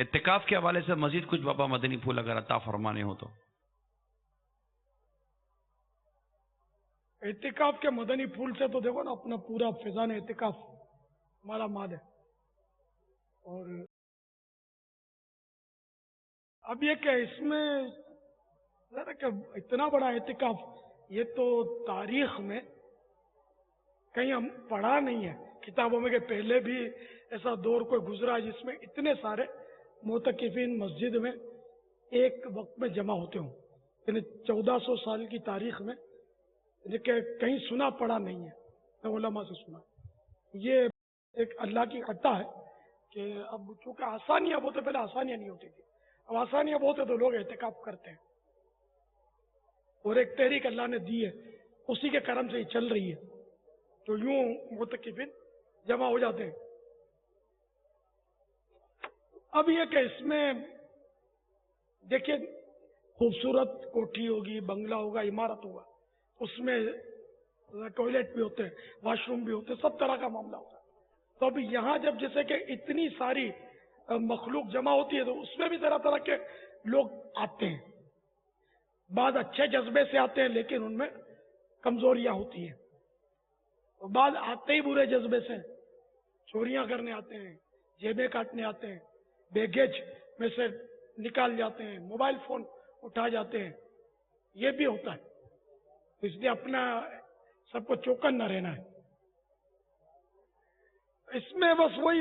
اعتکاف کے حوالے سے مزید کچھ بابا مدنی پھول اگر عطا فرمانے ہو تو۔ اعتکاف کے مدنی پھول سے تو دیکھو نا اپنا پورا فیضان اعتکاف ہمارا مال ہے، اور اب یہ کہ اس میں ذرا کہ اتنا بڑا اعتکاف یہ تو تاریخ میں کہیں ہم پڑھا نہیں ہے کتابوں میں کہ پہلے بھی ایسا دور کوئی گزرا جس میں اتنے سارے معتکفین مسجد میں ایک وقت میں جمع ہوتے ہوں، یعنی 1400 سال کی تاریخ میں کہ کہیں سنا پڑا نہیں ہے، نہ علماء سے سنا۔ یہ ایک اللہ کی عطا ہے کہ اب چونکہ آسانیاں بہت ہے، پہلے آسانیاں نہیں ہوتی تھی، اب آسانیاں بہت ہے تو لوگ اعتکاف کرتے ہیں، اور ایک تحریک اللہ نے دی ہے اسی کے کرم سے ہی چل رہی ہے، تو یوں معتکفین جمع ہو جاتے ہیں۔ اب یہ کہ اس میں دیکھیے خوبصورت کوٹھی ہوگی، بنگلہ ہوگا، عمارت ہوگا، اس میں ٹوائلٹ بھی ہوتے ہیں، واش روم بھی ہوتے ہیں، سب طرح کا معاملہ ہوتا ہے۔ تو اب یہاں جب جیسے کہ اتنی ساری مخلوق جمع ہوتی ہے تو اس میں بھی طرح طرح کے لوگ آتے ہیں، بعض اچھے جذبے سے آتے ہیں لیکن ان میں کمزوریاں ہوتی ہیں، اور بعض آتے ہی برے جذبے سے، چوریاں کرنے آتے ہیں، جیبیں کاٹنے آتے ہیں، بیگیج میں سے نکال جاتے ہیں، موبائل فون اٹھا جاتے ہیں، یہ بھی ہوتا ہے۔ اس لیے اپنا سب کو چوکن نہ رہنا ہے۔ اس میں بس وہی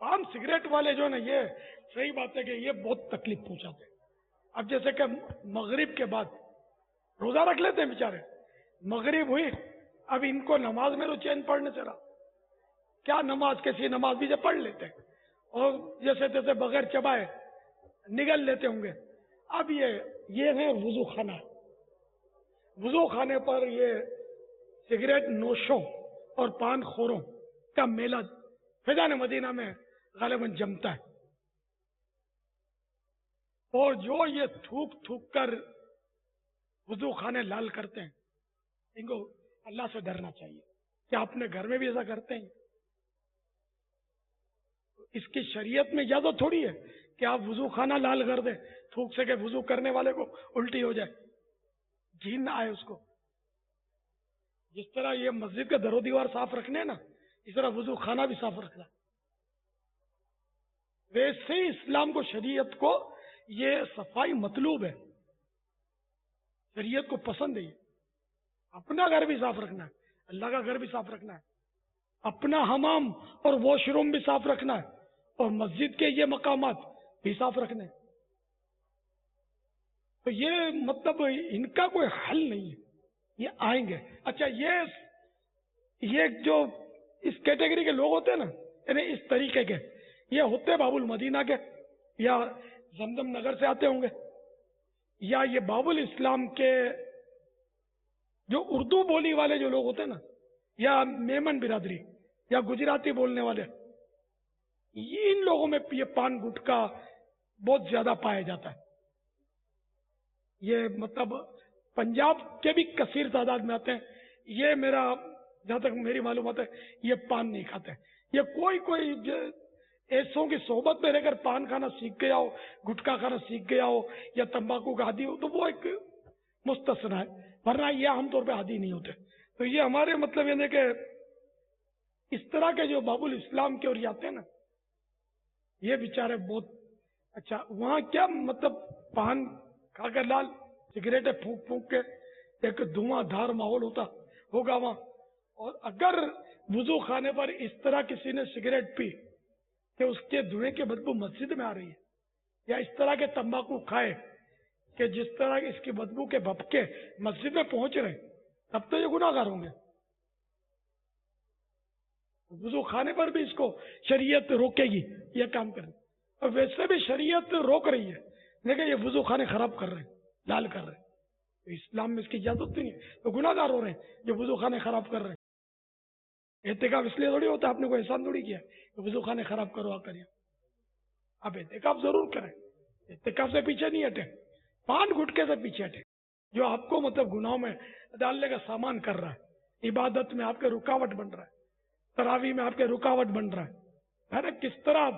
پان سگریٹ والے جو نا، یہ صحیح بات ہے کہ یہ بہت تکلیف پہنچاتے ہیں۔ اب جیسے کہ مغرب کے بعد روزہ رکھ لیتے ہیں بیچارے، مغرب ہوئی اب ان کو نماز میں تو چین پڑھنے سے رہا، کیا نماز کیسی نماز بھی پڑھ لیتے ہیں اور جیسے تیسے بغیر چبائے نگل لیتے ہوں گے۔ اب یہ ہے وضو خانہ، وضو خانے پر یہ سگریٹ نوشوں اور پان خوروں کا میلہ فیضان مدینہ میں غالباً جمتا ہے، اور جو یہ تھوک تھوک کر وضو خانے لال کرتے ہیں ان کو اللہ سے ڈرنا چاہیے کہ آپ اپنے گھر میں بھی ایسا کرتے ہیں۔ اس کی شریعت میں اجازت تھوڑی ہے کہ آپ وضو خانہ لال کر دیں تھوک سے، کہ وضو کرنے والے کو الٹی ہو جائے، گھین نہ آئے اس کو۔ جس طرح یہ مسجد کے در و دیوار صاف رکھنے نا، اس طرح وضو خانہ بھی صاف رکھنا۔ ویسے ہی اسلام کو، شریعت کو یہ صفائی مطلوب ہے، شریعت کو پسند ہے، اپنا گھر بھی صاف رکھنا ہے، اللہ کا گھر بھی صاف رکھنا ہے، اپنا حمام اور واش روم بھی صاف رکھنا ہے، اور مسجد کے یہ مقامات بھی صاف رکھنے ہیں۔ تو یہ مطلب ان کا کوئی حل نہیں ہے، یہ آئیں گے۔ اچھا، یہ جو اس کیٹیگری کے لوگ ہوتے ہیں نا، یعنی اس طریقے کے، یہ ہوتے باب المدینہ کے، یا زمزم نگر سے آتے ہوں گے، یا یہ باب الاسلام کے جو اردو بولی والے جو لوگ ہوتے ہیں نا، یا میمن برادری یا گجراتی بولنے والے، ان لوگوں میں یہ پان گٹکا بہت زیادہ پایا جاتا ہے۔ یہ مطلب پنجاب کے بھی کثیر تعداد میں آتے ہیں، یہ میرا جہاں تک میری معلومات ہے یہ پان نہیں کھاتے۔ یہ کوئی ایسوں کی صحبت میں رہ کر پان کھانا سیکھ گیا ہو، گٹکا کھانا سیکھ گیا ہو، یا تمباکو کا عادی ہو تو وہ ایک مستثنا ہے، ورنہ یہ عام طور پہ عادی نہیں ہوتے۔ تو یہ ہمارے مطلب یہ کہ اس طرح کے جو باب الاسلام کے اور یہ آتے ہیں نا، یہ بیچارے بہت اچھا، وہاں کیا مطلب پان کھا کر لال، سگریٹیں پھونک پھونک کے ایک دھواں دھار ماحول ہوگا وہاں۔ اور اگر وضو خانے پر اس طرح کسی نے سگریٹ پی کہ اس کے دھوئیں کی بدبو مسجد میں آ رہی ہے، یا اس طرح کے تمباکو کھائے کہ جس طرح اس کی بدبو کے بھپکے مسجد میں پہنچ رہے، تب تو یہ گناہ گار ہوں گے۔ وضو خانے پر بھی اس کو شریعت روکے گی یہ کام کرنے، اور ویسے بھی شریعت روک رہی ہے، لیکن یہ وضو خانے خراب کر رہے ہیں، لال کر رہے ہیں، تو اسلام میں اس کی اجازت نہیں ہے، تو گناہ گار ہو رہے ہیں جو وضو خانے خراب کر رہے ہیں۔ اعتکاف اس لیے تھوڑی ہوتا ہے آپ نے کوئی احسان تھوڑی کیا کہ وضو خانے خراب کرو آ کر، آپ اعتکاف ضرور کریں، اعتکاف سے پیچھے نہیں ہٹے، پان گٹکے سے پیچھے ہٹے جو آپ کو مطلب گناہوں میں ڈالنے کا سامان کر رہا ہے، عبادت میں آپ کے رکاوٹ بن رہا ہے، تراویح میں آپ کے رکاوٹ بن رہا ہے، ہے نا, کس طرح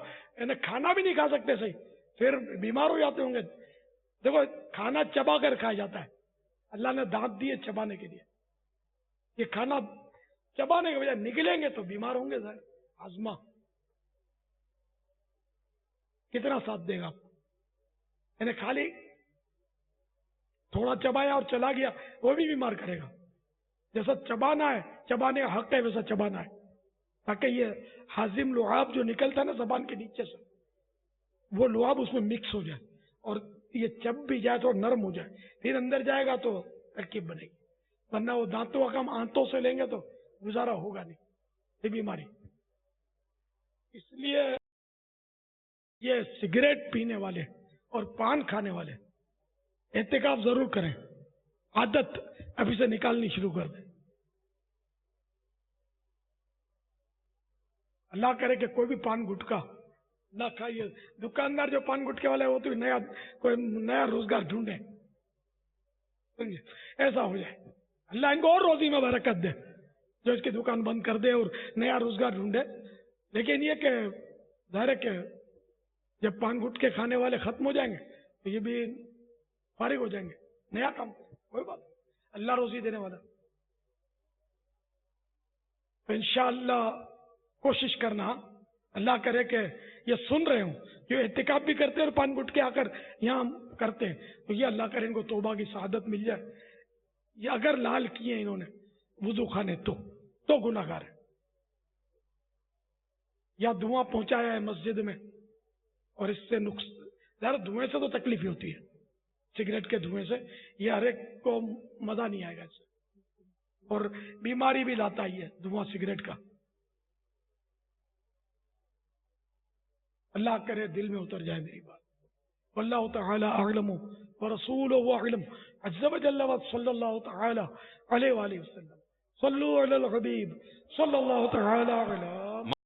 کھانا بھی نہیں کھا سکتے صحیح, پھر بیمار ہو جاتے ہوں گے. دیکھو کھانا چبا کر کھایا جاتا ہے, اللہ نے دانت دیے چبانے کے لیے, یہ کھانا چبانے کے بجائے نگلیں گے تو بیمار ہوں گے. ظاہر ہاضمہ کتنا ساتھ دے گا آپ کو, یعنی خالی تھوڑا چبایا اور چلا گیا وہ بھی بیمار کرے گا. جیسا چبانا ہے, چبانے کا حق ہے ویسا چبانا ہے, تاکہ یہ ہاضم لعاب جو نکلتا ہے نا زبان کے نیچے سے, وہ لعاب اس میں مکس ہو جائے اور یہ چب بھی جائے تو نرم ہو جائے, پھر اندر جائے گا تو ترکیب بنے گی. ورنہ وہ دانتوں کا کام آنتوں سے لیں گے تو گزارا ہوگا نہیں, یہ بیماری. اس لیے یہ سگریٹ پینے والے اور پان کھانے والے اعتکاف ضرور کریں, عادت ابھی سے نکالنی شروع کر دیں. اللہ کرے کہ کوئی بھی پان گٹکا نہ کھائیے. دکاندار جو پان گٹکے والے وہ تو کوئی نیا روزگار ڈھونڈے, ایسا ہو جائے. اللہ ان کو اور روزی میں برکت دے جو اس کی دکان بند کر دے اور نیا روزگار ڈھونڈے. لیکن یہ کہ ظاہر ہے کہ جب پان گٹکے کھانے والے ختم ہو جائیں گے تو یہ بھی فارغ ہو جائیں گے, نیا کام کوئی بات, اللہ روزی دینے والا. تو انشاءاللہ کوشش کرنا, اللہ کرے کہ یہ سن رہے ہوں جو اعتکاف بھی کرتے اور پان گٹکے آ کر یہاں کرتے ہیں, تو یہ اللہ کرے ان کو توبہ کی سعادت مل جائے. یہ اگر لال کیے انہوں نے وضو خانے تو گناہ گار ہے, یا دھواں پہنچایا ہے مسجد میں اور اس سے ذرا دھوئیں سے تو تکلیف ہی ہوتی ہے, سگریٹ کے دھوئیں سے یہ ہر ایک کو مزہ نہیں آئے گا اس سے, اور بیماری بھی لاتا ہی ہے دھواں سگریٹ کا. اللہ کرے دل میں اتر جائے میری بات. واللہ تعالی اعلم ورسولہ اعلم, عز وجل صلی اللہ تعالی علیہ وآلہ وسلم. صلوا علی الحبیب صلی اللہ تعالی علیہ